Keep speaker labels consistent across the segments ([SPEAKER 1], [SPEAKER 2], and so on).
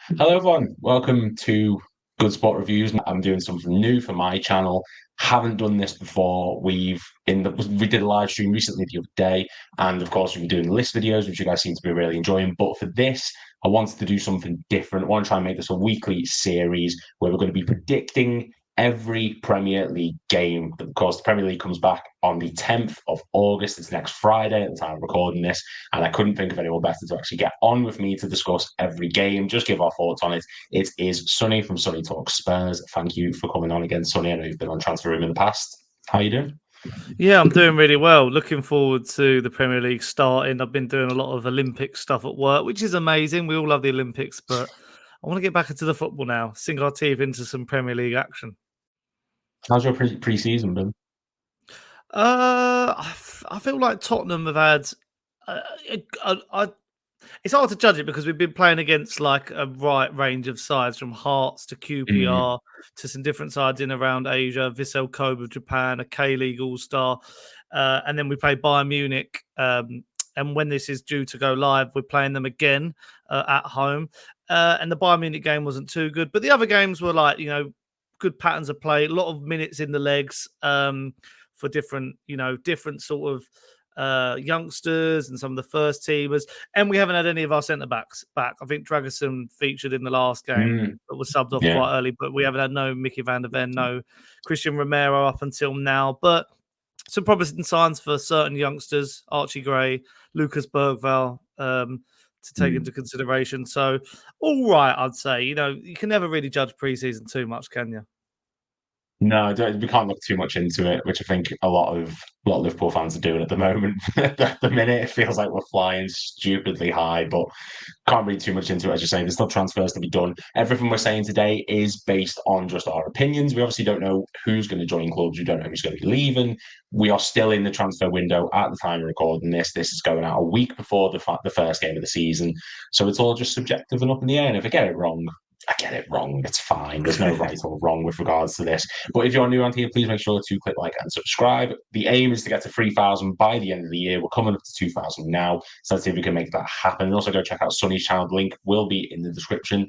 [SPEAKER 1] Hello, everyone. Welcome to Good Sport Reviews. I'm doing something new for my channel. Haven't done this before. We did a live stream recently the other day, and of course, we've been doing list videos, which you guys seem to be really enjoying. But for this, I wanted to do something different. I want to try and make this a weekly series where we're going to be predicting every Premier League game. But of course, the Premier League comes back on the 10th of August. It's next Friday at the time of recording this. And I couldn't think of anyone better to actually get on with me to discuss every game, just give our thoughts on it. It is Sonny from Sonny Talks Spurs. Thank you for coming on again, Sonny. I know you've been on Transfer Room in the past. How are you doing?
[SPEAKER 2] Yeah, I'm doing really well. Looking forward to the Premier League starting. I've been doing a lot of Olympic stuff at work, which is amazing. We all love the Olympics, but I want to get back into the football now, sink our teeth into some Premier League action.
[SPEAKER 1] How's your pre-season been?
[SPEAKER 2] I feel like Tottenham have had. Uh, it's hard to judge it because we've been playing against like a right range of sides, from Hearts to QPR to some different sides in around Asia, Vissel Kobe of Japan, a K-League All-Star, and then we play Bayern Munich. And when this is due to go live, we're playing them again at home. And the Bayern Munich game wasn't too good, but the other games were like, good patterns of play, a lot of minutes in the legs for different sort of youngsters and some of the first teamers, and we haven't had any of our centre backs back. I think Dragerson featured in the last game, but was subbed off
[SPEAKER 1] Yeah.
[SPEAKER 2] quite early. But we haven't had no Mickey van der Ven, no Christian Romero up until now. But some promising signs for certain youngsters: Archie Gray, Lucas Bergvall, to take into consideration. So, all right, I'd say. You can never really judge preseason too much, can you?
[SPEAKER 1] No, we can't look too much into it, which I think a lot of Liverpool fans are doing at the moment. At the minute, it feels like we're flying stupidly high, but can't read too much into it. As you're saying, there's still transfers to be done. Everything we're saying today is based on just our opinions. We obviously don't know who's going to join clubs. We don't know who's going to be leaving. We are still in the transfer window at the time of recording this. This is going out a week before the first game of the season, so it's all just subjective and up in the air. And if I get it wrong, I get it wrong. It's fine. There's no right or wrong with regards to this. But if you're new around here, please make sure to click like and subscribe. The aim is to get to 3,000 by the end of the year. We're coming up to 2,000 now. So let's see if we can make that happen. And also go check out Sonny's channel. The link will be in the description.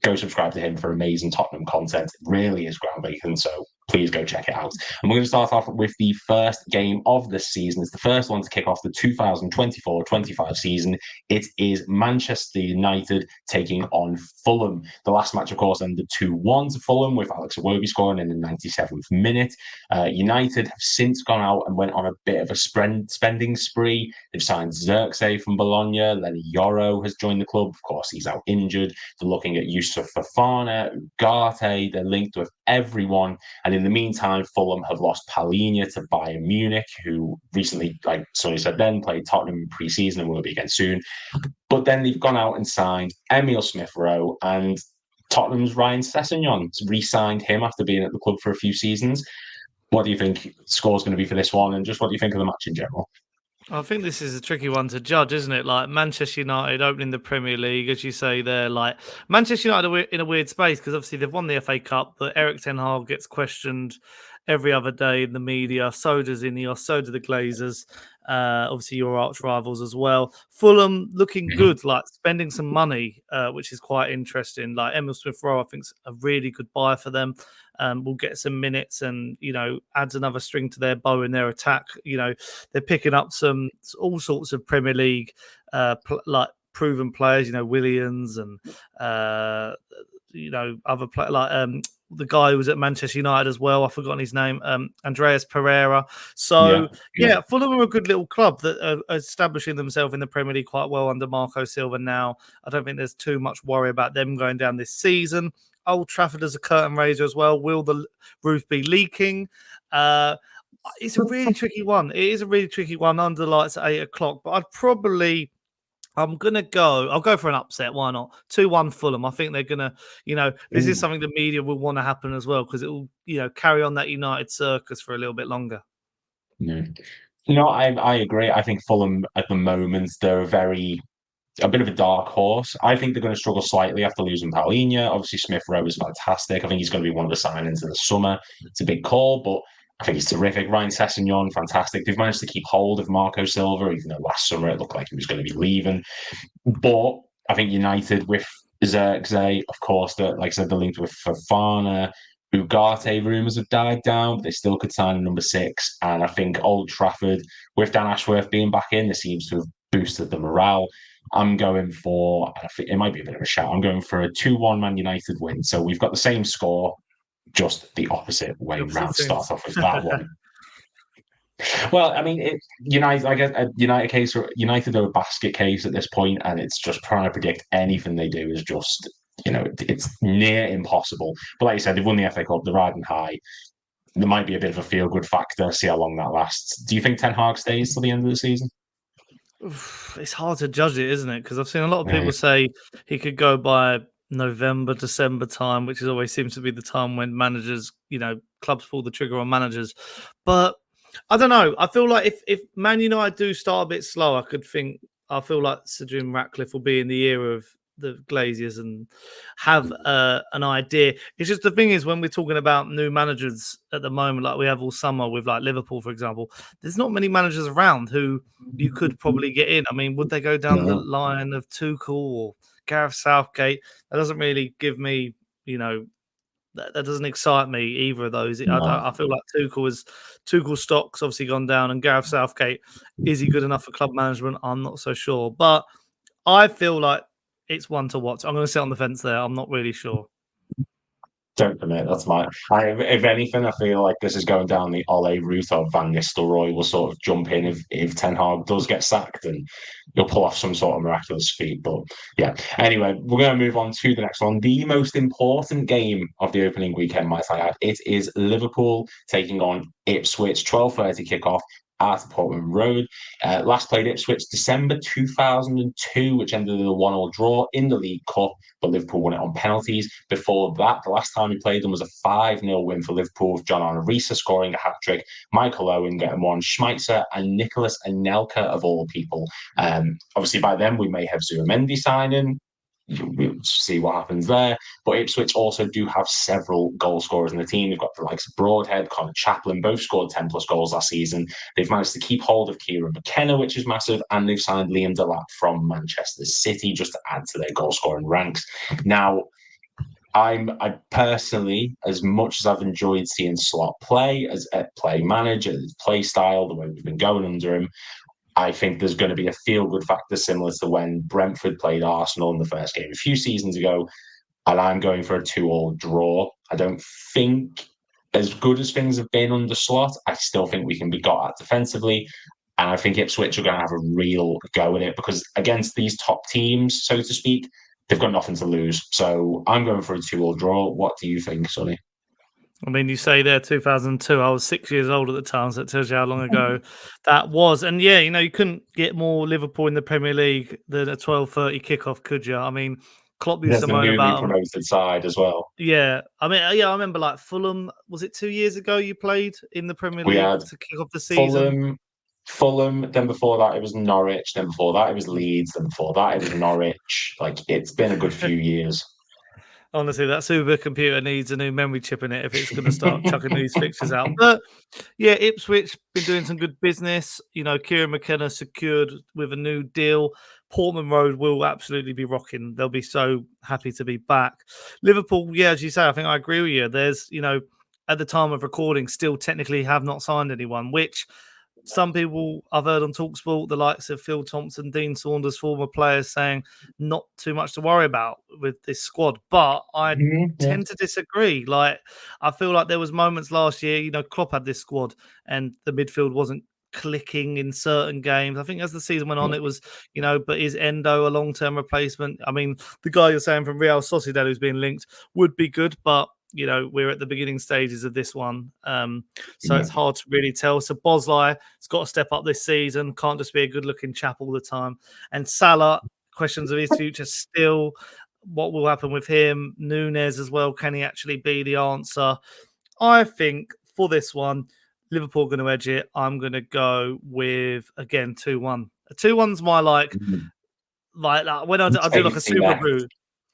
[SPEAKER 1] Go subscribe to him for amazing Tottenham content. It really is groundbreaking. So please go check it out. And we're going to start off with the first game of this season. It's the first one to kick off the 2024-25 season. It is Manchester United taking on Fulham. The last match, of course, ended 2-1 to Fulham, with Alex Iwobi scoring in the 97th minute. United have since gone out and went on a bit of a spending spree. They've signed Xerxes from Bologna. Lenny Yoro has joined the club. Of course, he's out injured. They're looking at Yusuf Fofana, Ugarte. They're linked with everyone. And in the meantime, Fulham have lost Palhinha to Bayern Munich, who recently, like Sonny said then, played Tottenham in pre-season and will be again soon. But then they've gone out and signed Emil Smith-Rowe, and Tottenham's Ryan Sessegnon re-signed him after being at the club for a few seasons. What do you think the score's going to be for this one, and just what do you think of the match in general?
[SPEAKER 2] I think this is a tricky one to judge, isn't it? Like Manchester United opening the Premier League, as you say there. Like Manchester United are in a weird space because obviously they've won the FA Cup, but Eric Ten Hag gets questioned every other day in the media. So does Ineos, so do the Glazers. Obviously, your arch rivals as well. Fulham looking good, like spending some money, which is quite interesting. Like Emil Smith-Rowe, I think, is a really good buy for them. Will get some minutes and, adds another string to their bow in their attack. They're picking up all sorts of Premier League, like proven players, Williams and, other players like the guy who was at Manchester United as well. I've forgotten his name, Andreas Pereira. So, Fulham are a good little club that are establishing themselves in the Premier League quite well under Marco Silva now. I don't think there's too much worry about them going down this season. Old Trafford as a curtain raiser as well. Will the roof be leaking? It's a really tricky one. It is a really tricky one under lights at 8 o'clock, but I'll go for an upset. Why not? 2-1 Fulham. I think they're going to, this is something the media will want to happen as well because it will, carry on that United circus for a little bit longer.
[SPEAKER 1] Yeah. No, I agree. I think Fulham at the moment, they're a bit of a dark horse. I think they're going to struggle slightly after losing Palhinha. Obviously, Smith-Rowe is fantastic. I think he's going to be one of the signings in the summer. It's a big call, but I think he's terrific. Ryan Sessegnon, fantastic. They've managed to keep hold of Marco Silva, even though last summer it looked like he was going to be leaving. But I think United, with Xerxes, of course, that like I said, the linked with Fafana. Ugarte rumours have died down, but they still could sign a number 6. And I think Old Trafford, with Dan Ashworth being back in, this seems to have boosted the morale. I'm going for, I think it might be a bit of a shout, I'm going for a 2-1 Man United win. So we've got the same score, just the opposite way round to start off with that one. Well, I mean, United. I guess a United case or United are a basket case at this point, and it's just trying to predict anything they do is just it's near impossible. But like you said, they've won the FA Cup, they're riding high. There might be a bit of a feel good factor. See how long that lasts. Do you think Ten Hag stays till the end of the season?
[SPEAKER 2] It's hard to judge it, isn't it? Because I've seen a lot of people say he could go by November, December time, which is always seems to be the time when managers, clubs pull the trigger on managers. But I don't know. I feel like if Man United do start a bit slow, I feel like Sir Jim Ratcliffe will be in the ear of the Glaziers and have an idea. It's just the thing is when we're talking about new managers at the moment, like we have all summer with like Liverpool, for example, there's not many managers around who you could probably get in. I mean, would they go down the line of Tuchel or Gareth Southgate? That doesn't really give me, that doesn't excite me, either of those. I feel like Tuchel stock's obviously gone down, and Gareth Southgate, is he good enough for club management? I'm not so sure. But I feel like it's one to watch. I'm going to sit on the fence there. I'm not really sure.
[SPEAKER 1] Don't commit. That's my. If anything, I feel like this is going down the Ole route of Van Nistelrooy will sort of jump in if Ten Hag does get sacked and he'll pull off some sort of miraculous feat. But yeah. Anyway, we're going to move on to the next one. The most important game of the opening weekend, might I add. It is Liverpool taking on Ipswich. 12:30 kickoff at Portman Road. Last played Ipswich December 2002, which ended in a 1-1 draw in the League Cup, but Liverpool won it on penalties. Before that, the last time we played them was a 5-0 win for Liverpool, with John Arisa scoring a hat-trick, Michael Owen getting one, Schmeitzer and Nicholas Anelka, of all people. Obviously, by then, we may have Zubimendi signing. We'll see what happens there. But Ipswich also do have several goal scorers in the team. They've got the likes of Broadhead, Connor Chaplin, both scored 10 plus goals last season. They've managed to keep hold of Kieran McKenna, which is massive, and they've signed Liam Delap from Manchester City just to add to their goal scoring ranks. Now, I personally, as much as I've enjoyed seeing Slot play, as play manager, his play style, the way we've been going under him, I think there's going to be a feel-good factor similar to when Brentford played Arsenal in the first game a few seasons ago, and I'm going for a 2-2 draw. I don't think, as good as things have been under Slot, I still think we can be got at defensively, and I think Ipswich are going to have a real go at it, because against these top teams, so to speak, they've got nothing to lose. So I'm going for a 2-2 draw. What do you think, Sonny?
[SPEAKER 2] I mean, you say there 2002. I was 6 years old at the time, so it tells you how long ago that was. And yeah, you couldn't get more Liverpool in the Premier League than a 12:30 kickoff, could you? I mean, Klopp used
[SPEAKER 1] There's
[SPEAKER 2] to
[SPEAKER 1] the
[SPEAKER 2] moan
[SPEAKER 1] newly
[SPEAKER 2] about
[SPEAKER 1] promoted side as well.
[SPEAKER 2] Yeah, I mean, I remember like Fulham. Was it 2 years ago you played in the Premier
[SPEAKER 1] We
[SPEAKER 2] League
[SPEAKER 1] had
[SPEAKER 2] to kick off the season?
[SPEAKER 1] Fulham, then before that it was Norwich, then before that it was Leeds, then before that it was Norwich. Like, it's been a good few years.
[SPEAKER 2] Honestly, that supercomputer needs a new memory chip in it if it's going to start chucking these fixtures out. But yeah, Ipswich been doing some good business. Kieran McKenna secured with a new deal. Portman Road will absolutely be rocking. They'll be so happy to be back. Liverpool, yeah, as you say, I think I agree with you. There's, at the time of recording, still technically have not signed anyone, which some people I've heard on TalkSport, the likes of Phil Thompson, Dean Saunders, former players, saying not too much to worry about with this squad. But I tend to disagree. Like, I feel like there was moments last year, Klopp had this squad and the midfield wasn't clicking in certain games. I think as the season went on, it was, but is Endo a long-term replacement? I mean, the guy you're saying from Real Sociedad who's being linked would be good, but we're at the beginning stages of this one. So it's hard to really tell. So Bosley has got to step up this season. Can't just be a good-looking chap all the time. And Salah, questions of his future still. What will happen with him? Nunez as well. Can he actually be the answer? I think for this one, Liverpool going to edge it. I'm going to go with, again, 2-1. 2-1's my like when I do like a Super Brew.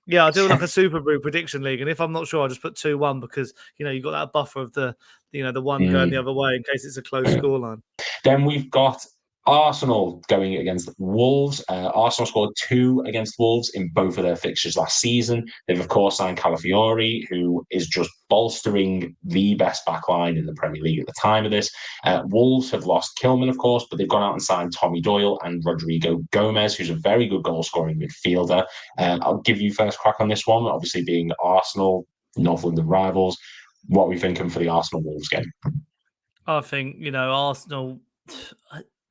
[SPEAKER 2] Yeah, I do like a Super Brew prediction league, and if I'm not sure, I just put 2-1 because you've got that buffer of the the one going the other way in case it's a close scoreline.
[SPEAKER 1] Then we've got Arsenal going against Wolves. Arsenal scored 2 against Wolves in both of their fixtures last season. They've, of course, signed Calafiori, who is just bolstering the best backline in the Premier League at the time of this. Wolves have lost Kilman, of course, but they've gone out and signed Tommy Doyle and Rodrigo Gomez, who's a very good goal-scoring midfielder. I'll give you first crack on this one, obviously being Arsenal, North London rivals. What are we thinking for the Arsenal-Wolves game?
[SPEAKER 2] I think, Arsenal,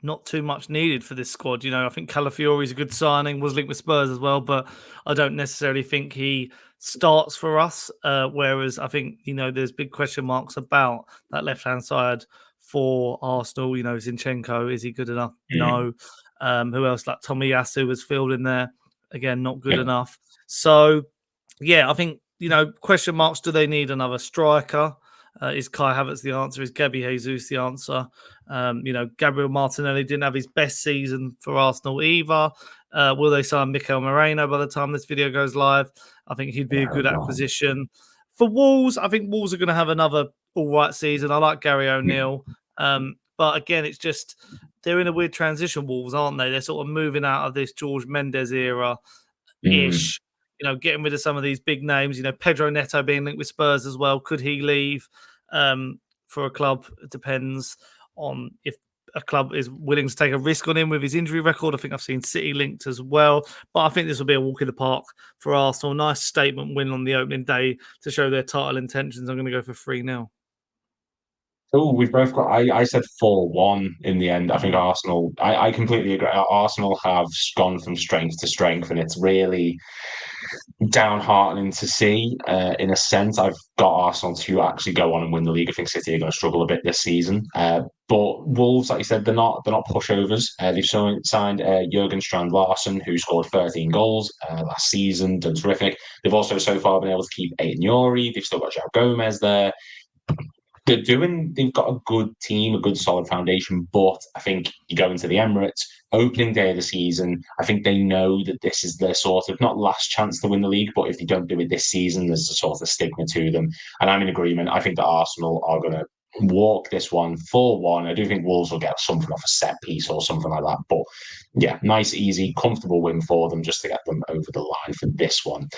[SPEAKER 2] not too much needed for this squad. I think Calafiori is a good signing, was linked with Spurs as well, but I don't necessarily think he starts for us. Whereas I think, there's big question marks about that left-hand side for Arsenal. Zinchenko, is he good enough? No. Who else? Like Tomiyasu was filled in there. Again, not good enough. So, yeah, I think, question marks, do they need another striker? Is Kai Havertz the answer? Is Gabby Jesus the answer? Gabriel Martinelli didn't have his best season for Arsenal either. Will they sign Mikel Moreno by the time this video goes live? I think he'd be a good acquisition. For Wolves, I think Wolves are going to have another all right season. I like Gary O'Neill. But again, it's just they're in a weird transition, Wolves, aren't they? They're sort of moving out of this George Mendes era-ish. Getting rid of some of these big names. Pedro Neto being linked with Spurs as well. Could he leave for a club? It depends on if a club is willing to take a risk on him with his injury record. I think I've seen City linked as well. But I think this will be a walk in the park for Arsenal. Nice statement win on the opening day to show their title intentions. I'm going to go for 3-0.
[SPEAKER 1] Oh, we've both got. I said 4-1 in the end. I think Arsenal. I completely agree. Arsenal have gone from strength to strength, and it's really downheartening to see. In a sense, I've got Arsenal to actually go on and win the league. I think City are going to struggle a bit this season. But Wolves, like you said, they're not pushovers. They've signed Jurgen Strand Larsen, who scored 13 goals last season, done terrific. They've also so far been able to keep Aidan Yori. They've still got João Gomez there. They've got a good team, a good solid foundation, but I think you go into the Emirates, opening day of the season, I think they know that this is their sort of, not last chance to win the league, but if they don't do it this season, there's a sort of stigma to them. And I'm in agreement. I think that Arsenal are going to walk this one 4-1. I do think Wolves will get something off a set piece or something like that. But yeah, nice, easy, comfortable win for them just to get them over the line for this one.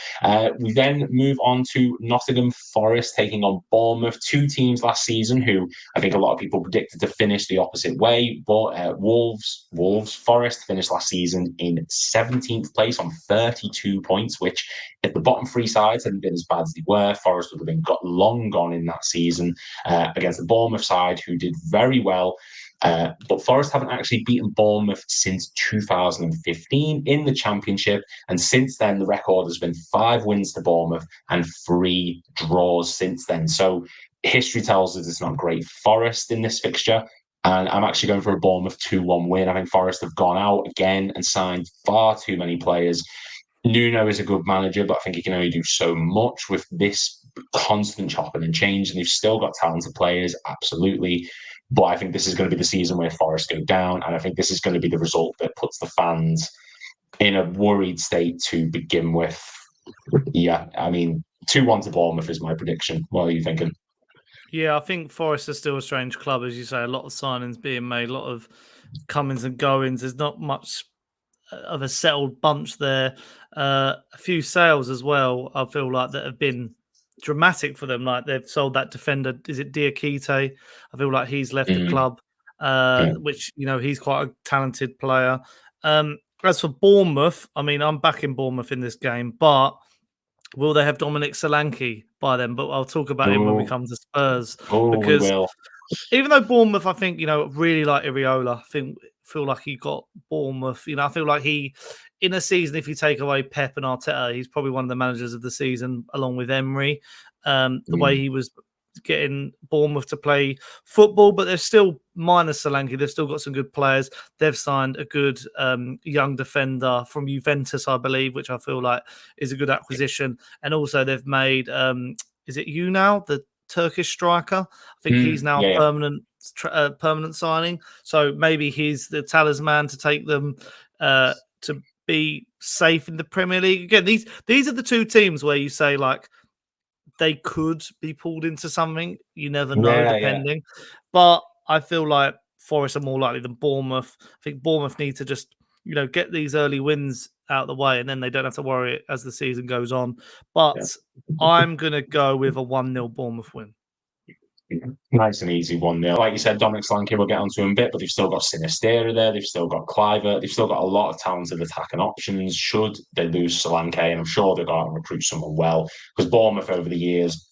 [SPEAKER 1] We then move on to Nottingham Forest taking on Bournemouth, two teams last season who I think a lot of people predicted to finish the opposite way. But Forest finished last season in 17th place on 32 points, which if the bottom three sides hadn't been as bad as they were, Forest would have been long gone in that season against the Bournemouth side, who did very well. But Forest haven't actually beaten Bournemouth since 2015 in the Championship. And since then, the record has been 5 wins to Bournemouth and 3 draws since then. So history tells us it's not great Forest in this fixture. And I'm actually going for a Bournemouth 2-1 win. I think Forest have gone out again and signed far too many players. Nuno is a good manager, but I think he can only do so much with this constant chopping and change. And they've still got talented players, absolutely. But I think this is going to be the season where Forest go down. And I think this is going to be the result that puts the fans in a worried state to begin with. Yeah, I mean, 2-1 to Bournemouth is my prediction. What are you thinking?
[SPEAKER 2] Yeah, I think Forest is still a strange club, as you say. A lot of signings being made, a lot of comings and goings. There's not much of a settled bunch there. A few sales as well, I feel like, that have been dramatic for them. Like they've sold that defender, is it Diakite? I feel like he's left the club, which, he's quite a talented player. As for Bournemouth, I mean, I'm backing Bournemouth in this game, but will they have Dominic Solanke by them? But I'll talk about him when we come to Spurs.
[SPEAKER 1] We will.
[SPEAKER 2] Even though Bournemouth, I think, really like Iriola, feel like he got Bournemouth. I feel like he, in a season, if you take away Pep and Arteta, he's probably one of the managers of the season, along with Emery. The way he was getting Bournemouth to play football, but they're still, minus Solanke, they've still got some good players. They've signed a good young defender from Juventus, I believe, which I feel like is a good acquisition. And also they've made, is it Ünal, the Turkish striker? I think he's now permanent signing. So maybe he's the talisman to take them to be safe in the Premier League. Again, these are the two teams where you say, like, they could be pulled into something. You never know, depending. But I feel like Forest are more likely than Bournemouth. I think Bournemouth need to just, get these early wins out of the way, and then they don't have to worry as the season goes on. But I'm going to go with a 1-0 Bournemouth win.
[SPEAKER 1] Nice and easy 1-0. Like you said, Dominic Solanke will get onto him a bit, but they've still got Sinisterra there. They've still got Cliver. They've still got a lot of talented attacking options. Should they lose Solanke, and I'm sure they're going to recruit someone well, because Bournemouth over the years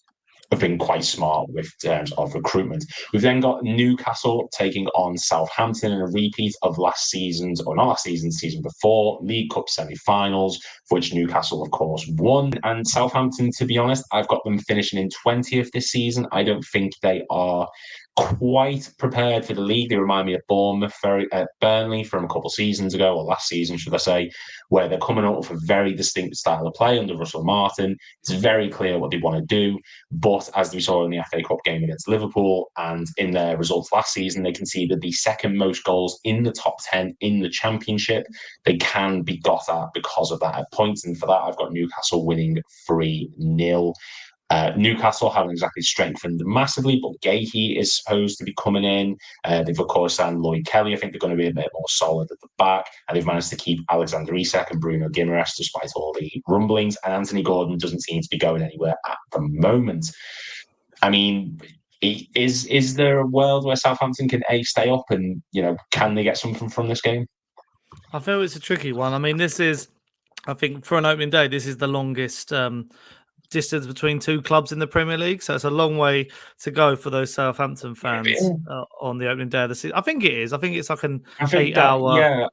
[SPEAKER 1] have been quite smart with terms of recruitment. We've then got Newcastle taking on Southampton in a repeat of last season's, or not last season's, season before, League Cup semi-finals, which Newcastle, of course, won. And Southampton, to be honest, I've got them finishing in 20th this season. I don't think they are quite prepared for the league. They remind me of Burnley from a couple of seasons ago, or last season, should I say, where they're coming up with a very distinct style of play under Russell Martin. It's very clear what they want to do. But as we saw in the FA Cup game against Liverpool and in their results last season, they conceded the second most goals in the top 10 in the Championship. They can be got at because of that at points. And for that, I've got Newcastle winning 3-0. Newcastle haven't exactly strengthened massively, but Gahey is supposed to be coming in. They've, of course, signed Lloyd Kelly. I think they're going to be a bit more solid at the back. And they've managed to keep Alexander Isak and Bruno Guimaraes despite all the rumblings. And Anthony Gordon doesn't seem to be going anywhere at the moment. I mean, is there a world where Southampton can stay up and, can they get something from this game?
[SPEAKER 2] I feel it's a tricky one. I mean, I think for an opening day, this is the longest distance between two clubs in the Premier League, so it's a long way to go for those Southampton fans on the opening day of the season. I think it is. I think it's like an 8-hour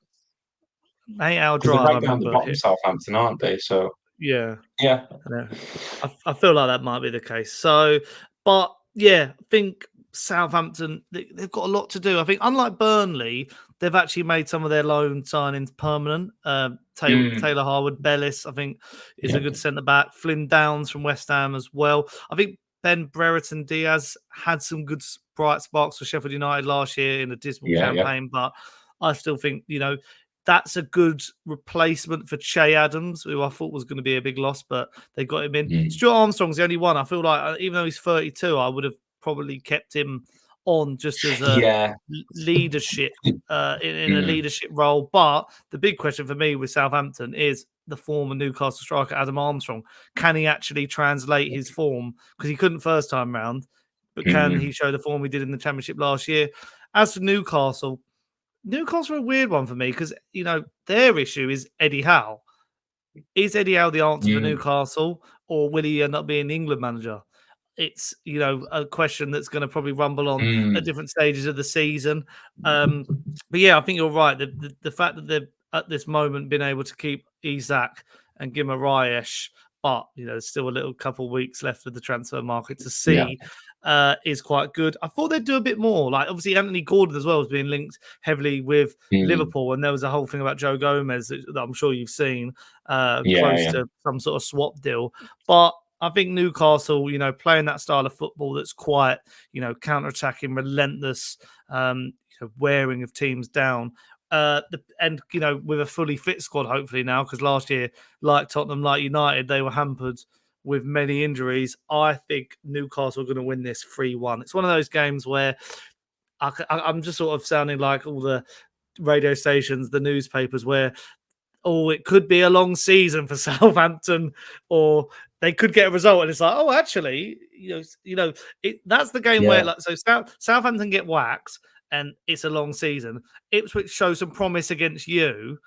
[SPEAKER 2] 8-hour drive.
[SPEAKER 1] They're right down the bottom, Southampton, aren't they? So
[SPEAKER 2] yeah.
[SPEAKER 1] I
[SPEAKER 2] feel like that might be the case. So, but yeah, I think Southampton, they've got a lot to do. I think unlike Burnley, they've actually made some of their loan signings permanent. Taylor Harwood, Bellis, I think, is a good centre-back. Flynn Downs from West Ham as well. I think Ben Brereton Diaz had some good bright sparks for Sheffield United last year in a dismal campaign, but I still think, that's a good replacement for Che Adams, who I thought was going to be a big loss, but they got him in. Stuart Armstrong's the only one. I feel like, even though he's 32, I would have probably kept him on just as a leadership in a leadership role. But the big question for me with Southampton is the former Newcastle striker Adam Armstrong. Can he actually translate his form? Because he couldn't first time round, but can he show the form he did in the Championship last year? As for Newcastle are a weird one for me because, their issue is Eddie Howe. Is Eddie Howe the answer for Newcastle, or will he end up being the England manager? It's, a question that's going to probably rumble on at different stages of the season. But yeah, I think you're right. The fact that they've at this moment been able to keep Isak and Guimaraes, but there's still a little couple weeks left of the transfer market to see, is quite good. I thought they'd do a bit more. Like, obviously Anthony Gordon as well has been linked heavily with Liverpool, and there was a whole thing about Joe Gomez that I'm sure you've seen, close to some sort of swap deal. But I think Newcastle, playing that style of football that's quite, counter-attacking, relentless, wearing of teams down. With a fully fit squad, hopefully now, because last year, like Tottenham, like United, they were hampered with many injuries. I think Newcastle are going to win this 3-1. It's one of those games where I'm just sort of sounding like all the radio stations, the newspapers, where, it could be a long season for Southampton, or they could get a result, and it's like, actually, that's the game where, Southampton get waxed, and it's a long season. Ipswich show some promise against you,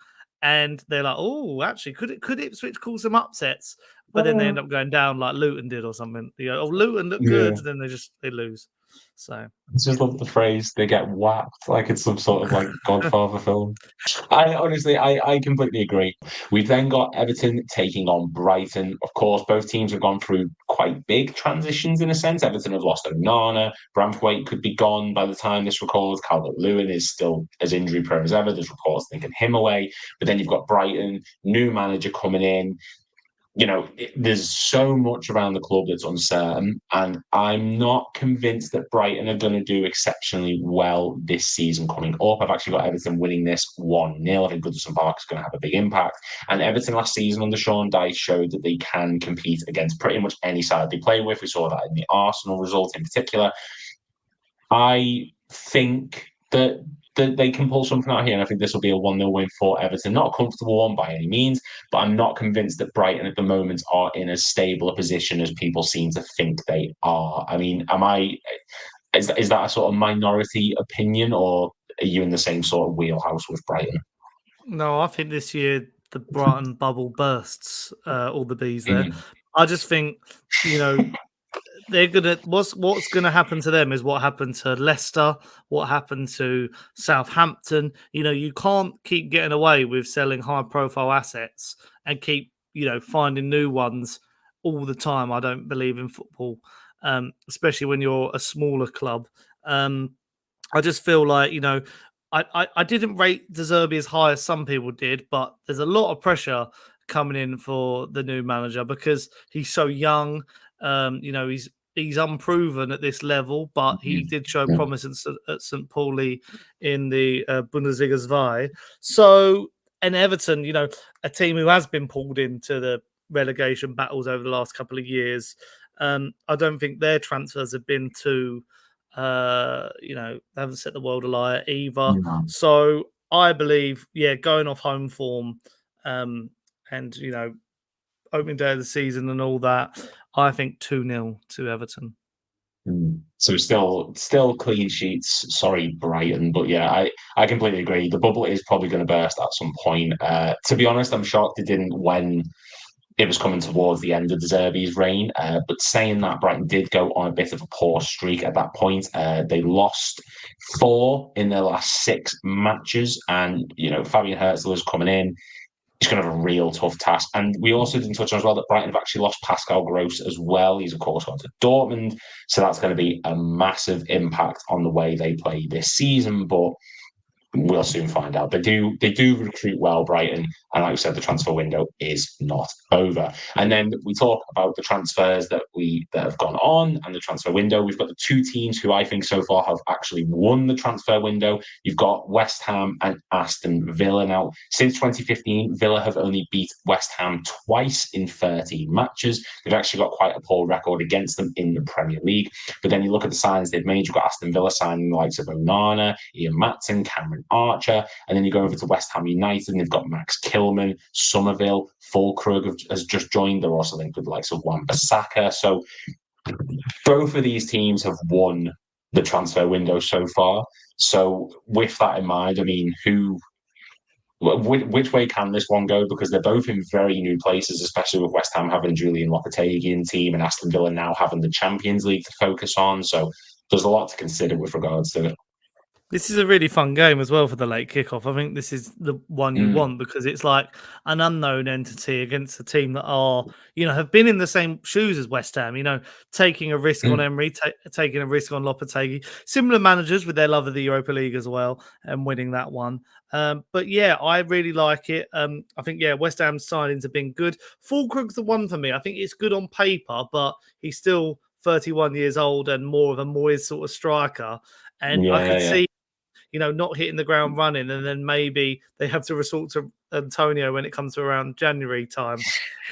[SPEAKER 2] and they're like, actually, could Ipswich cause some upsets? But then they end up going down like Luton did or something. Luton look good, and then they lose. So
[SPEAKER 1] I just love the phrase "they get whacked" like it's some sort of Godfather film. I completely agree. We've then got Everton taking on Brighton. Of course, both teams have gone through quite big transitions in a sense. Everton have lost Onana. Branthwaite could be gone by the time this records. Calvert-Lewin is still as injury prone as ever. There's reports thinking him away. But then you've got Brighton, new manager coming in. There's so much around the club that's uncertain, and I'm not convinced that Brighton are going to do exceptionally well this season coming up. I've actually got Everton winning this 1-0. I think Goodison Park is going to have a big impact. And Everton last season under Sean Dyche showed that they can compete against pretty much any side they play with. We saw that in the Arsenal result in particular. I think that they can pull something out here, and I think this will be a 1-0 win for Everton. Not a comfortable one by any means, but I'm not convinced that Brighton at the moment are in as stable a position as people seem to think they are. I mean, is that a sort of minority opinion, or are you in the same sort of wheelhouse with Brighton?
[SPEAKER 2] No, I think this year the Brighton bubble bursts all the bees there.
[SPEAKER 1] Mm,
[SPEAKER 2] I just think, you know, they're gonna what's gonna happen to them is what happened to Leicester, what happened to Southampton. You know, you can't keep getting away with selling high profile assets and keep, finding new ones all the time. I don't believe in football, especially when you're a smaller club. Um, I just feel like, I didn't rate De Zerbi as high as some people did, but there's a lot of pressure coming in for the new manager because he's so young. He's unproven at this level, but he
[SPEAKER 1] mm,
[SPEAKER 2] did show
[SPEAKER 1] mm,
[SPEAKER 2] promise at St. Pauli in the Bundesliga 2. So, and Everton, a team who has been pulled into the relegation battles over the last couple of years. I don't think their transfers have been too they haven't set the world alight either.
[SPEAKER 1] mm.
[SPEAKER 2] So I believe, going off home form, and opening day of the season and all that, I think 2-0 to Everton.
[SPEAKER 1] So still clean sheets. Sorry, Brighton, but yeah, I completely agree. The bubble is probably going to burst at some point. To be honest, I'm shocked it didn't when it was coming towards the end of De Zerbi's reign. But saying that, Brighton did go on a bit of a poor streak at that point. They lost 4 in their last 6 matches, and Fabian Herzl is coming in. He's going to have a real tough task. And we also didn't touch on as well that Brighton have actually lost Pascal Gross as well. He's, of course, gone to Dortmund. So that's going to be a massive impact on the way they play this season. But we'll soon find out. They do recruit well, Brighton, and like we said, the transfer window is not over. And then we talk about the transfers that have gone on and the transfer window. We've got the 2 teams who I think so far have actually won the transfer window. You've got West Ham and Aston Villa. Now, since 2015, Villa have only beat West Ham twice in 30 matches. They've actually got quite a poor record against them in the Premier League. But then you look at the signings they've made. You've got Aston Villa signing the likes of Onana, Ian Matson, Cameron Archer, and then you go over to West Ham United and they've got Max Kilman, Somerville, Fulkrug has just joined. They're also linked with the likes of Wan-Bissaka. So both of these teams have won the transfer window so far. So with that in mind, I mean, which way can this one go? Because they're both in very new places, especially with West Ham having Julian Lopetegui in team and Aston Villa now having the Champions League to focus on. So there's a lot to consider with regards to it.
[SPEAKER 2] This is a really fun game as well for the late kickoff. I think this is the one you want because it's like an unknown entity against a team that have been in the same shoes as West Ham, taking a risk on Emery, taking a risk on Lopetegui. Similar managers with their love of the Europa League as well and winning that one. But yeah, I really like it. I think, West Ham's signings have been good. Fulkrug's the one for me. I think it's good on paper, but he's still 31 years old and more of a Moyes sort of striker. And I could see not hitting the ground running, and then maybe they have to resort to Antonio when it comes to around January time.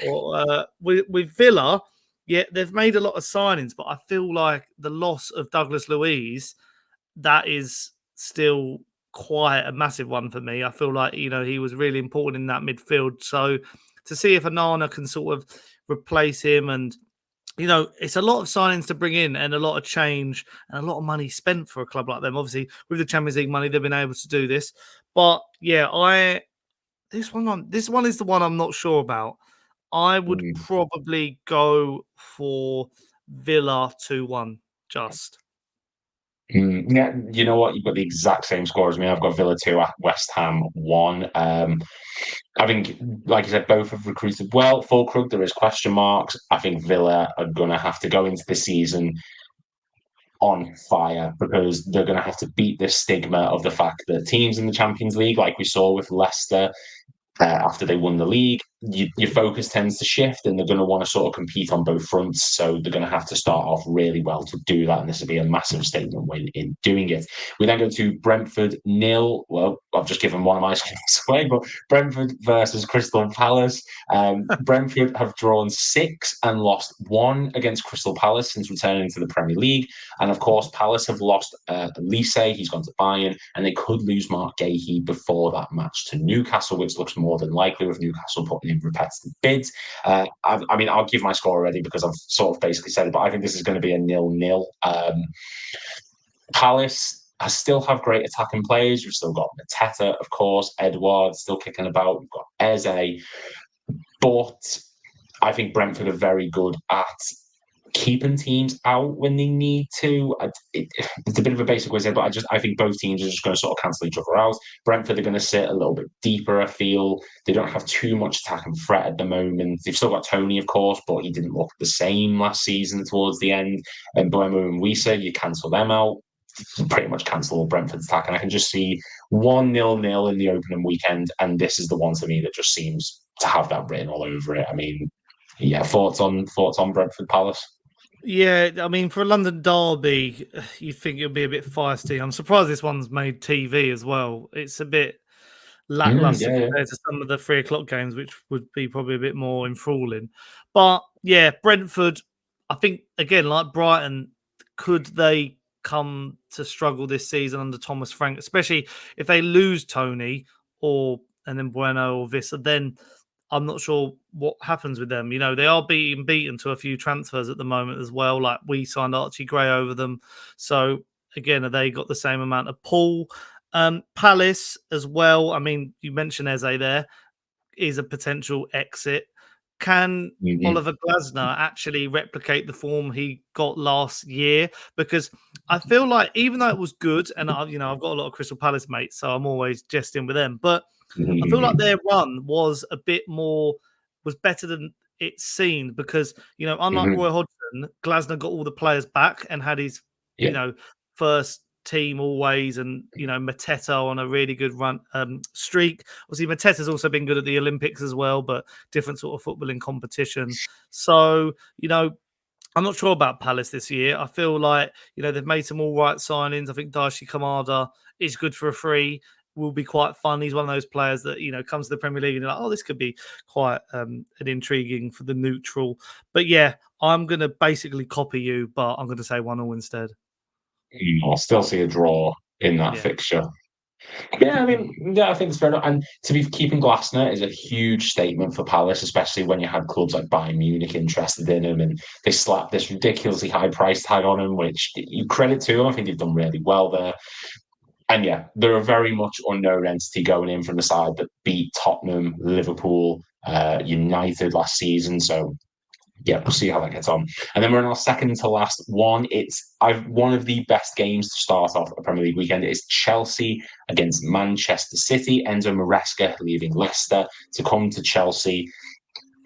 [SPEAKER 2] Or with Villa, they've made a lot of signings, but I feel like the loss of Douglas Luiz, that is still quite a massive one for me. I feel like, he was really important in that midfield. So to see if Onana can sort of replace him and it's a lot of signings to bring in and a lot of change and a lot of money spent for a club like them. Obviously, with the Champions League money, they've been able to do this. But yeah, this one is the one I'm not sure about. I would probably go for Villa 2-1 just.
[SPEAKER 1] Yeah, you know what? You've got the exact same score as me. I've got Villa 2 at West Ham 1. I think, like I said, both have recruited well. Fulkrug, there is question marks. I think Villa are going to have to go into the season on fire because they're going to have to beat this stigma of the fact that teams in the Champions League, like we saw with Leicester, after they won the league, your focus tends to shift, and they're going to want to sort of compete on both fronts. So they're going to have to start off really well to do that, and this will be a massive statement win in doing it. We then go to Brentford 0. Well, I've just given one of my scores away, but Brentford versus Crystal Palace. Brentford have drawn 6 and lost 1 against Crystal Palace since returning to the Premier League. And of course, Palace have lost Elise. He's gone to Bayern, and they could lose Mark Gahey before that match to Newcastle, which looks more than likely with Newcastle putting in repetitive bids. I mean, I'll give my score already because I've sort of basically said it, but I think this is going to be a 0-0. Palace still have great attacking players. We've still got Mateta, of course, Edouard still kicking about. We've got Eze, but I think Brentford are very good at keeping teams out when they need to. It's a bit of a basic way to say, but I think both teams are just going to sort of cancel each other out. Brentford are going to sit a little bit deeper, I feel. They don't have too much attack and threat at the moment. They've still got Tony, of course, but he didn't look the same last season towards the end. And Boemo and Wisa, you cancel them out, pretty much cancel Brentford's attack. And I can just see 1-0 in the opening weekend. And this is the one to me that just seems to have that written all over it. I mean, yeah, thoughts on Brentford Palace?
[SPEAKER 2] Yeah, I mean, for a London derby, you think it'll be a bit feisty. I'm surprised this one's made TV as well. It's a bit lackluster
[SPEAKER 1] Yeah.
[SPEAKER 2] compared to some of the 3 o'clock games, which would be probably a bit more enthralling. But yeah, Brentford, I think, again, like Brighton, could they come to struggle this season under Thomas Frank, especially if they lose Tony and then Bueno or Vissa, then I'm not sure what happens with them. You know, they are being beaten to a few transfers at the moment as well. Like we signed Archie Gray over them. So again, have they got the same amount of pull? Palace as well. I mean, you mentioned Eze there is a potential exit. Can Oliver Glasner actually replicate the form he got last year? Because I feel like even though it was good, and I've got a lot of Crystal Palace mates, so I'm always jesting with them, but I feel like their run was better than it seemed because, unlike Roy Hodgson, Glasner got all the players back and had his, first team always, and Mateta on a really good run streak. Obviously, Mateta's also been good at the Olympics as well, but different sort of footballing competition. So, I'm not sure about Palace this year. I feel like, they've made some all right signings. I think Daishi Kamada is good for a free, will be quite fun. He's one of those players that, comes to the Premier League and you're like, oh, this could be quite an intriguing for the neutral. But yeah, I'm going to basically copy you, but I'm going to say 1-0 instead.
[SPEAKER 1] I'll still see a draw in that fixture. Yeah, I mean, I think it's fair enough. And to be keeping Glasner is a huge statement for Palace, especially when you had clubs like Bayern Munich interested in him, and they slapped this ridiculously high price tag on him, which you credit to them. I think they've done really well there. And yeah, they're a very much unknown entity going in from the side that beat Tottenham, Liverpool, United last season. So yeah, we'll see how that gets on. And then we're in our second to last one. It's one of the best games to start off a Premier League weekend. It is Chelsea against Manchester City. Enzo Maresca leaving Leicester to come to Chelsea.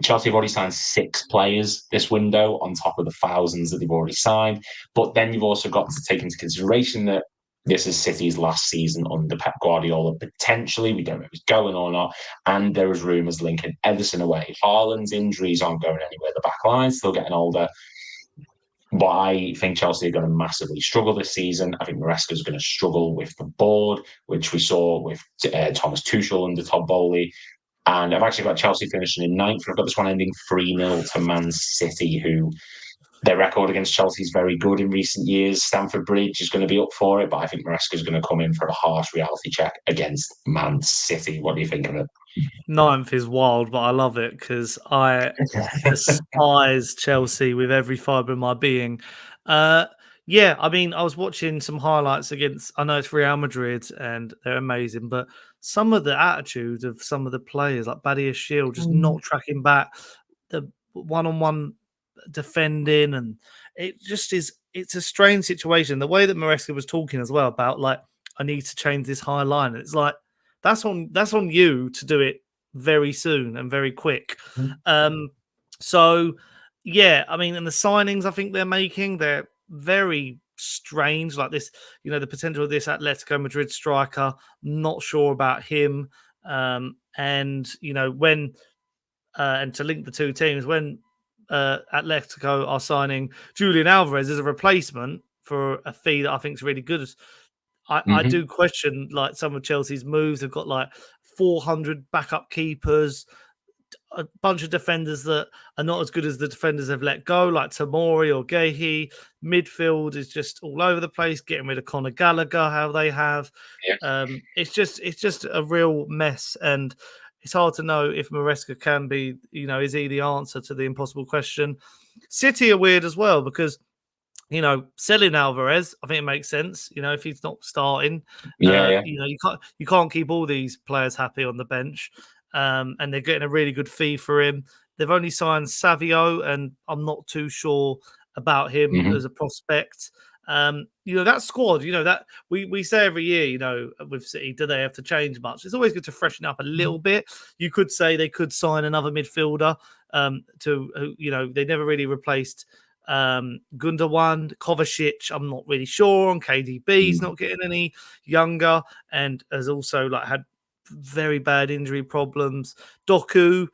[SPEAKER 1] Chelsea have already signed 6 players this window on top of the thousands that they've already signed. But then you've also got to take into consideration that this is City's last season under Pep Guardiola. Potentially, we don't know if he's going or not. And there is rumours linking Ederson away. Haaland's injuries aren't going anywhere. The back line's still getting older. But I think Chelsea are going to massively struggle this season. I think Maresca is going to struggle with the board, which we saw with Thomas Tuchel under Todd Bowley. And I've actually got Chelsea finishing in 9th. I've got this one ending 3-0 to Man City, who their record against Chelsea is very good in recent years. Stamford Bridge is going to be up for it, but I think Maresca is going to come in for a harsh reality check against Man City. What do you think of it?
[SPEAKER 2] 9th is wild, but I love it because I despise Chelsea with every fibre of my being. Yeah, I mean, I was watching some highlights against, I know it's Real Madrid and they're amazing, but some of the attitude of some of the players, like Badia Shield, just not tracking back, the one-on-one defending, and it just is, it's a strange situation. The way that Maresca was talking as well about, like, I need to change this high line. It's like, that's on you to do it very soon and very quick. So yeah, I mean, and the signings I think they're making, they're very strange. Like this, the potential of this Atletico Madrid striker, not sure about him. And when and to link the two teams, when Atletico are signing Julian Alvarez as a replacement for a fee that I think is really good. I do question like some of Chelsea's moves. They've got like 400 backup keepers, a bunch of defenders that are not as good as the defenders they've let go, like Tamori or Gehi. Midfield is just all over the place. Getting rid of Conor Gallagher, how they have. It's just a real mess, and it's hard to know if Maresca can be, is he the answer to the impossible question? City are weird as well because selling Alvarez, I think it makes sense. If he's not starting, you can't keep all these players happy on the bench, and they're getting a really good fee for him. They've only signed Savio, and I'm not too sure about him as a prospect. That squad, that we say every year, with City, do they have to change much? It's always good to freshen up a little bit. You could say they could sign another midfielder. They never really replaced Gundogan, Kovacic. I'm not really sure on. KDB's not getting any younger, and has also had very bad injury problems. Doku,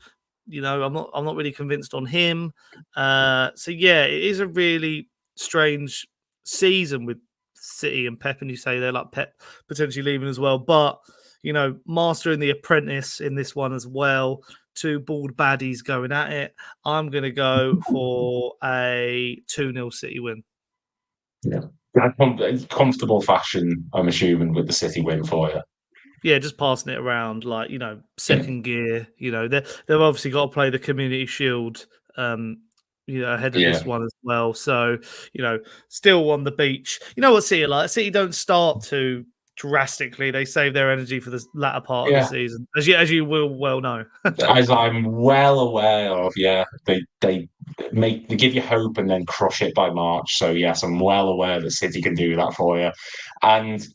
[SPEAKER 2] I'm not really convinced on him. So yeah, it is a really strange season with City and Pep, and you say they're like Pep potentially leaving as well, but mastering the apprentice in this one as well. Two bald baddies going at it. I'm going to go for a 2-0 City win.
[SPEAKER 1] Yeah. Comfortable fashion, I'm assuming, with the City win for you.
[SPEAKER 2] Yeah, just passing it around, second gear. They've obviously got to play the Community Shield, ahead of this one as well. So, still on the beach. You know what City like? City don't start too drastically. They save their energy for the latter part of the season, as you will well know.
[SPEAKER 1] As I'm well aware of, they give you hope and then crush it by March. So yes, I'm well aware that City can do that for you, and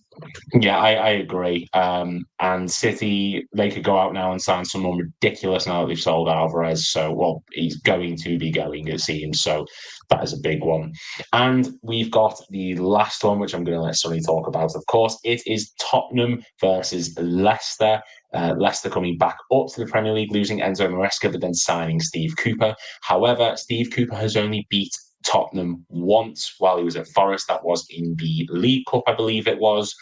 [SPEAKER 1] yeah, I agree. And City, they could go out now and sign someone ridiculous now that they've sold Alvarez. So, well, he's going to be going, it seems. So that is a big one. And we've got the last one, which I'm going to let Sonny talk about. Of course, it is Tottenham versus Leicester. Leicester coming back up to the Premier League, losing Enzo Maresca, but then signing Steve Cooper. However, Steve Cooper has only beat Tottenham once while he was at Forest. That was in the League Cup, I believe it was.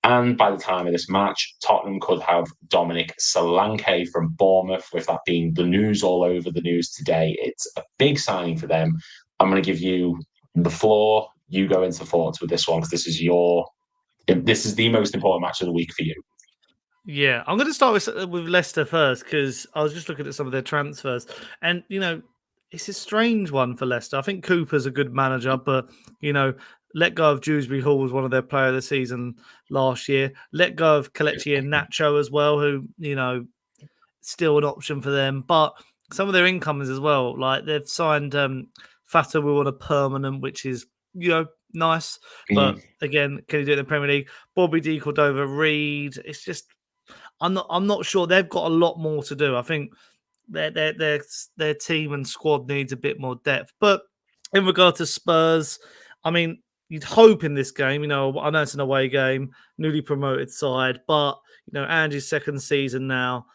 [SPEAKER 1] And by the time of this match, Tottenham could have Dominic Solanke from Bournemouth, with that being the news all over the news today. It's a big signing for them. I'm going to give you the floor. You go into thoughts with this one, because this is the most important match of the week for you.
[SPEAKER 2] Yeah, I'm going to start with Leicester first, because I was just looking at some of their transfers, and it's a strange one for Leicester. I think Cooper's a good manager, but let go of Dewsbury Hall was one of their player of the season last year. Let go of Kelechi and Nacho as well, who still an option for them. But some of their incomers as well, like they've signed Fata Will on a permanent, which is nice. But again, can he do it in the Premier League? Bobby D, Cordova, Reed. It's just I'm not sure. They've got a lot more to do. I think their team and squad needs a bit more depth. But in regard to Spurs, I mean, you'd hope in this game, I know it's an away game, newly promoted side, but Andy's second season now,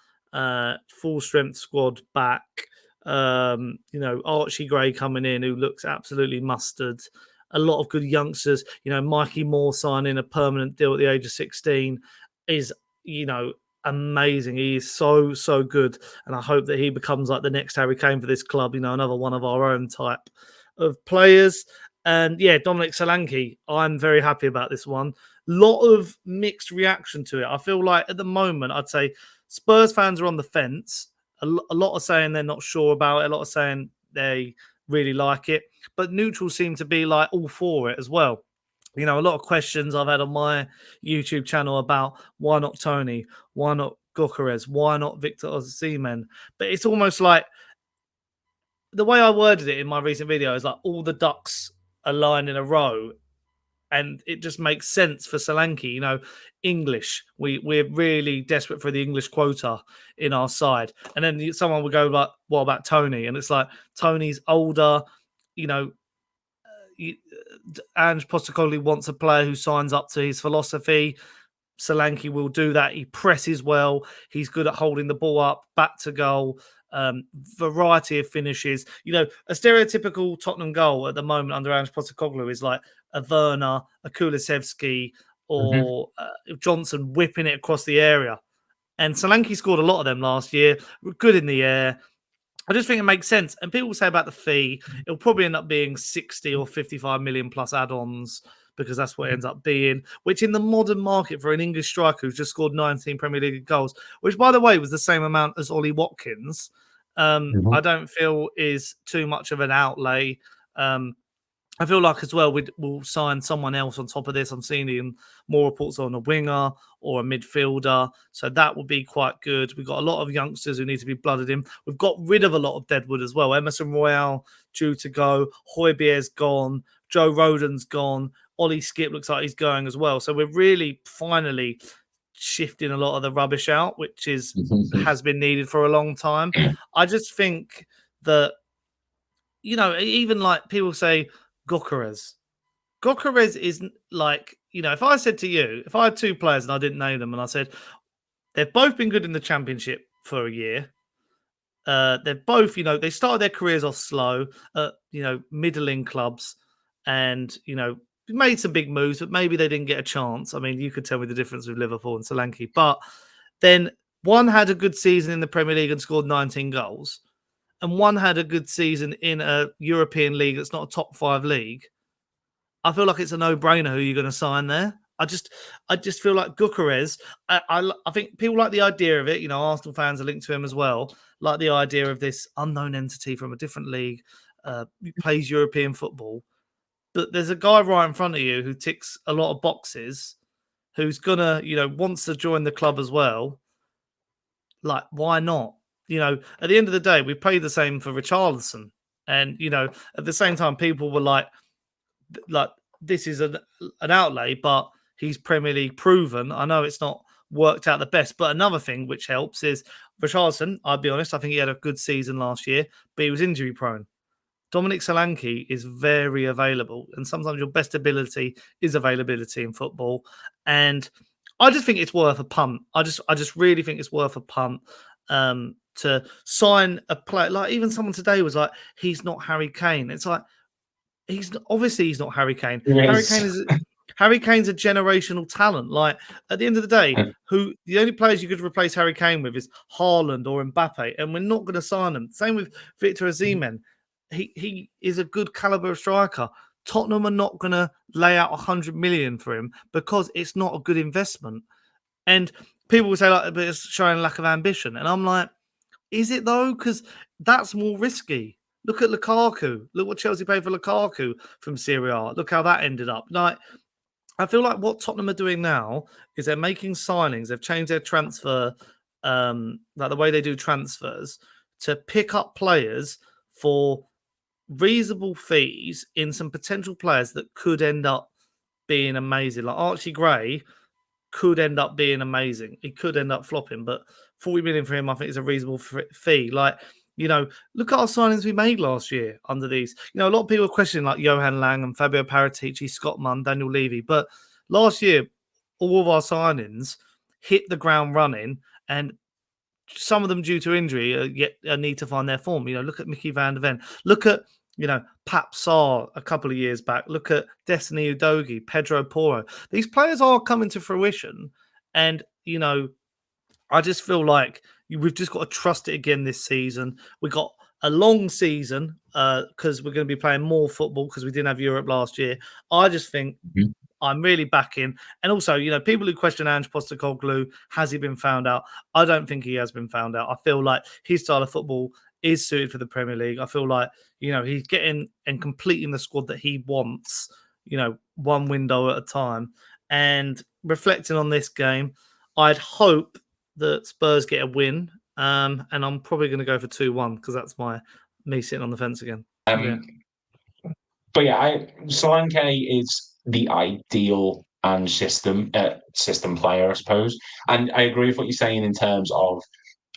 [SPEAKER 2] full strength squad back. Archie Gray coming in, who looks absolutely mustard. A lot of good youngsters. Mikey Moore signing a permanent deal at the age of 16 is, amazing. He is so good, and I hope that he becomes like the next Harry Kane for this club. Another one of our own type of players. And yeah, Dominic Solanke, I'm very happy about this one. Lot of mixed reaction to it. I feel like at the moment, I'd say Spurs fans are on the fence. A lot are saying they're not sure about it. A lot are saying they really like it. But neutrals seem to be like all for it as well. A lot of questions I've had on my YouTube channel about why not Tony, why not Gyökeres, why not Victor Osimhen. But it's almost like the way I worded it in my recent video is like all the ducks aligned in a row, and it just makes sense for Solanke. English. We're really desperate for the English quota in our side. And then someone would go like, what about Tony? And it's like, Tony's older, Ange Postecoglou wants a player who signs up to his philosophy. Solanke will do that. He presses well. He's good at holding the ball up, back to goal. variety of finishes. You know, a stereotypical Tottenham goal at the moment under Ange Postecoglou is like a Werner, a Kulusevski, or Johnson whipping it across the area. And Solanke scored a lot of them last year. Good in the air. I just think it makes sense. And people say about the fee, it'll probably end up being 60 or 55 million plus add-ons because that's what it ends up being, which in the modern market for an English striker who's just scored 19 Premier League goals, which, by the way, was the same amount as Ollie Watkins, I don't feel is too much of an outlay. I feel like as well we'll sign someone else on top of this. I'm seeing more reports on a winger or a midfielder, so that will be quite good. We've got a lot of youngsters who need to be blooded in. We've got rid of a lot of deadwood as well. Emerson Royale due to go, Højbjerg's gone, Joe Rodon's gone, Ollie Skip looks like he's going as well. So we're really finally shifting a lot of the rubbish out, which has been needed for a long time. I just think that, you know, even like people say Gyökeres is like, you know, if I said to you, if I had two players and I didn't name them and I said, they've both been good in the championship for a year. They've both, you know, they started their careers off slow at, you know, middling clubs and, you know, made some big moves, but maybe they didn't get a chance. I mean, you could tell me the difference with Liverpool and Solanke. But then one had a good season in the Premier League and scored 19 goals. And one had a good season in a European league that's not a top 5 league. I feel like it's a no-brainer who you're going to sign there. I just feel like Gyökeres. I think people like the idea of it. You know, Arsenal fans are linked to him as well. Like the idea of this unknown entity from a different league who plays European football. But there's a guy right in front of you who ticks a lot of boxes, who's gonna, you know, wants to join the club as well. Like, why not? You know, at the end of the day, we paid the same for Richarlison. And, you know, at the same time, people were like this is an outlay, but he's Premier League proven. I know it's not worked out the best, but another thing which helps is Richarlison, I'll be honest, I think he had a good season last year, but he was injury prone. Dominic Solanke is very available, and sometimes your best ability is availability in football. And I just think it's worth a punt. I just really think it's worth a punt. To sign a player, like even someone today was like, he's not Harry Kane. It's like he's not Harry Kane. Harry Kane's a generational talent. Like at the end of the day, who the only players you could replace Harry Kane with is Haaland or Mbappe, and we're not going to sign them. Same with Victor Osimhen. He is a good caliber of striker. Tottenham are not going to lay out 100 million for him because it's not a good investment. And people will say like, but it's showing lack of ambition, and I'm like, is it though? Because that's more risky. Look at Lukaku. Look what Chelsea paid for Lukaku from Serie A. Look how that ended up. Like, I feel like what Tottenham are doing now is they're making signings. They've changed their transfer, like the way they do transfers, to pick up players for reasonable fees in some potential players that could end up being amazing. Like Archie Gray could end up being amazing. He could end up flopping, but 40 million for him, I think, is a reasonable fee. Like, you know, look at our signings we made last year under these. You know, a lot of people are questioning like Johan Lang and Fabio Paratici, Scott Munn, Daniel Levy. But last year, all of our signings hit the ground running, and some of them due to injury yet need to find their form. You know, look at Mickey van der Ven. Look at, you know, Pap Sarr a couple of years back. Look at Destiny Udogie, Pedro Porro. These players are coming to fruition. And, you know, I just feel like we've just got to trust it again this season. We got a long season because we're going to be playing more football because we didn't have Europe last year. I just think I'm really backing. And also, you know, people who question Ange Postecoglou, has he been found out? I don't think he has been found out. I feel like his style of football is suited for the Premier League. I feel like, you know, he's getting and completing the squad that he wants, you know, one window at a time. And reflecting on this game, I'd hope that Spurs get a win. And I'm probably going to go for 2-1 because that's me sitting on the fence again.
[SPEAKER 1] But yeah, Solanke is the ideal and system player, I suppose. And I agree with what you're saying in terms of,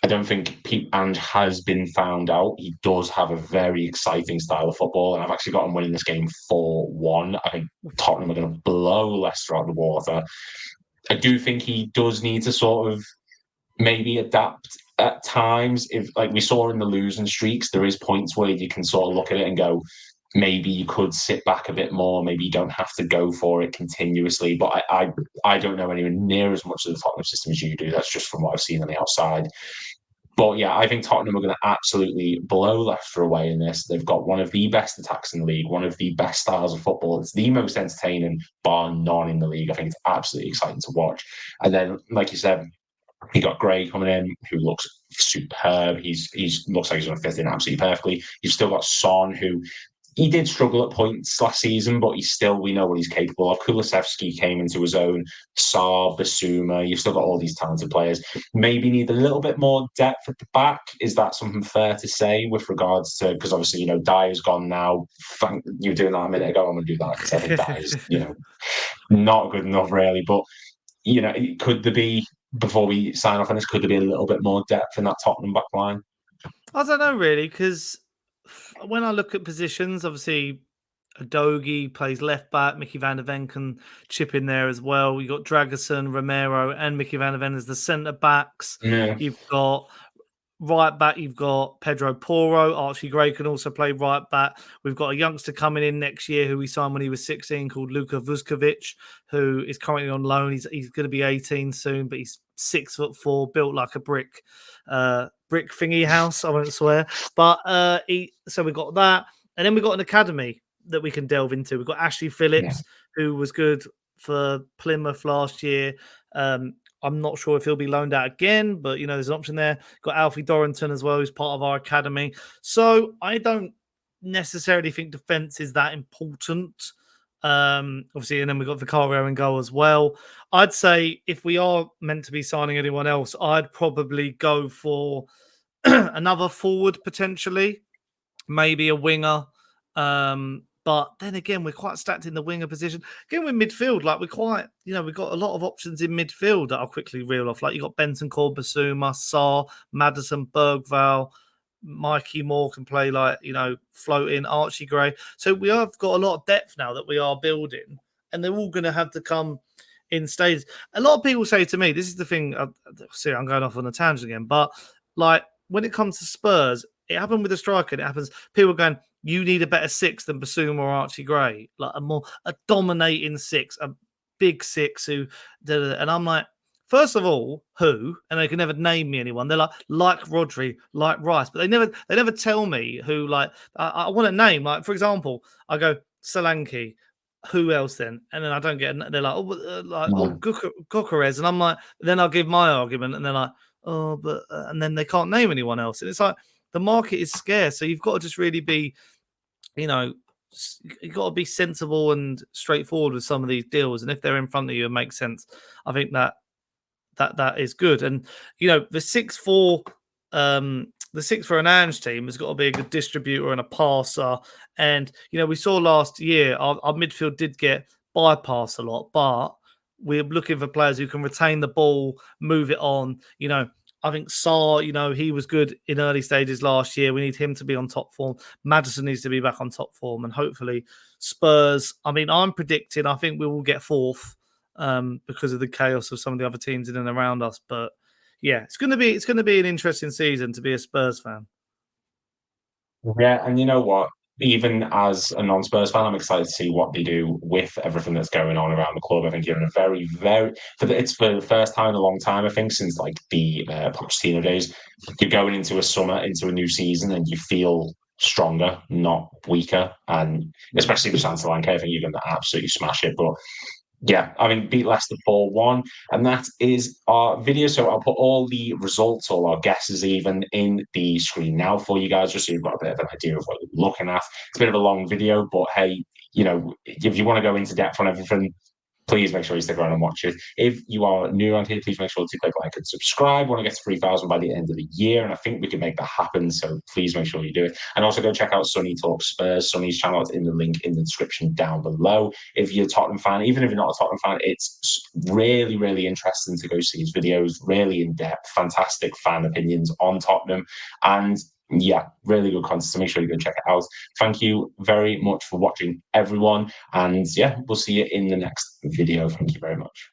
[SPEAKER 1] I don't think Ange has been found out. He does have a very exciting style of football, and I've actually got him winning this game 4-1. I think Tottenham are going to blow Leicester out of the water. I do think he does need to sort of maybe adapt at times, if like we saw in the losing streaks, there is points where you can sort of look at it and go, maybe you could sit back a bit more. Maybe you don't have to go for it continuously. But I don't know anywhere near as much of the Tottenham system as you do. That's just from what I've seen on the outside. But yeah, I think Tottenham are going to absolutely blow Leicester away in this. They've got one of the best attacks in the league, one of the best styles of football. It's the most entertaining, bar none, in the league. I think it's absolutely exciting to watch. And then, like you said, you got Gray coming in, who looks superb. He's looks like he's going to fit in absolutely perfectly. You've still got Son, who he did struggle at points last season, but we know what he's capable of. Kulusevski came into his own. Saar, Basuma, you've still got all these talented players. Maybe need a little bit more depth at the back. Is that something fair to say with regards to, because obviously, Dyer's gone now. You were doing that a minute ago. I'm going to do that because I think Dyer's, not good enough really. But, could there be, before we sign off on this, could there be a little bit more depth in that Tottenham back line?
[SPEAKER 2] I don't know really, because when I look at positions, obviously Adogi plays left back. Mickey van der Ven can chip in there as well. You've got Dragerson, Romero, and Mickey van der Ven as the centre backs.
[SPEAKER 1] Yeah.
[SPEAKER 2] You've got right back, you've got Pedro Porro. Archie Gray can also play right back. We've got a youngster coming in next year who we signed when he was 16 called Luka Vuskovic, who is currently on loan. He's going to be 18 soon, but he's 6'4", built like a brick thingy house. I won't swear. But so we've got that. And then we've got an academy that we can delve into. We've got Ashley Phillips, who was good for Plymouth last year. I'm not sure if he'll be loaned out again, but there's an option there. Got Alfie Dorrington as well, who's part of our academy. So I don't necessarily think defense is that important. Obviously, and then we've got Vicario in goal as well. I'd say if we are meant to be signing anyone else, I'd probably go for another forward potentially, maybe a winger. But then again, we're quite stacked in the winger position. Again, we're midfield. Like we're quite, we've got a lot of options in midfield that I'll quickly reel off. Like you got Benton, Basuma, Saar, Maddison, Bergval, Mikey Moore can play floating, Archie Gray. So we have got a lot of depth now that we are building, and they're all going to have to come in stages. A lot of people say to me, this is the thing. See, I'm going off on a tangent again, but like when it comes to Spurs, it happened with the striker. It happens. People going, you need a better six than Basuma or Archie Gray, like a dominating six, a big six who. And I'm like, first of all, who? And they can never name me anyone. They're like Rodri, like Rice, but they never tell me who. Like I want a name. Like for example, I go Solanke. Who else then? And then I don't get. They're like, Gokares, and I'm like, then I'll give my argument, and they're like, oh, but and then they can't name anyone else, and it's like the market is scarce, so you've got to just really be, you've got to be sensible and straightforward with some of these deals, and if they're in front of you and make sense, I think that is good. And the 6-4. The 6 for an Ange team has got to be a good distributor and a passer. And, we saw last year our midfield did get bypassed a lot, but we're looking for players who can retain the ball, move it on. I think Saar, he was good in early stages last year. We need him to be on top form. Maddison needs to be back on top form. And hopefully Spurs, I'm predicting, I think we will get fourth because of the chaos of some of the other teams in and around us. But yeah, it's going to be an interesting season to be a Spurs fan.
[SPEAKER 1] Yeah, and you know what? Even as a non-Spurs fan, I'm excited to see what they do with everything that's going on around the club. I think you're in a very, very it's for the first time in a long time. I think since like the Pochettino days, you're going into a summer, into a new season, and you feel stronger, not weaker. And especially with Solanke, I think you're going to absolutely smash it. But yeah, beat Leicester 4-1. And that is our video. So I'll put all the results, all our guesses even, in the screen now for you guys, just so you've got a bit of an idea of what you're looking at. It's a bit of a long video, but hey, if you want to go into depth on everything, please make sure you stick around and watch it. If you are new around here, please make sure to click like and subscribe. We want to get to 3,000 by the end of the year, and I think we can make that happen. So please make sure you do it. And also go check out Sonny Talks Spurs. Sonny's channel is in the link in the description down below. If you're a Tottenham fan, even if you're not a Tottenham fan, it's really, really interesting to go see his videos, really in depth, fantastic fan opinions on Tottenham. And yeah, really good content. So make sure you go check it out. Thank you very much for watching, everyone. And yeah, we'll see you in the next video. Thank you very much.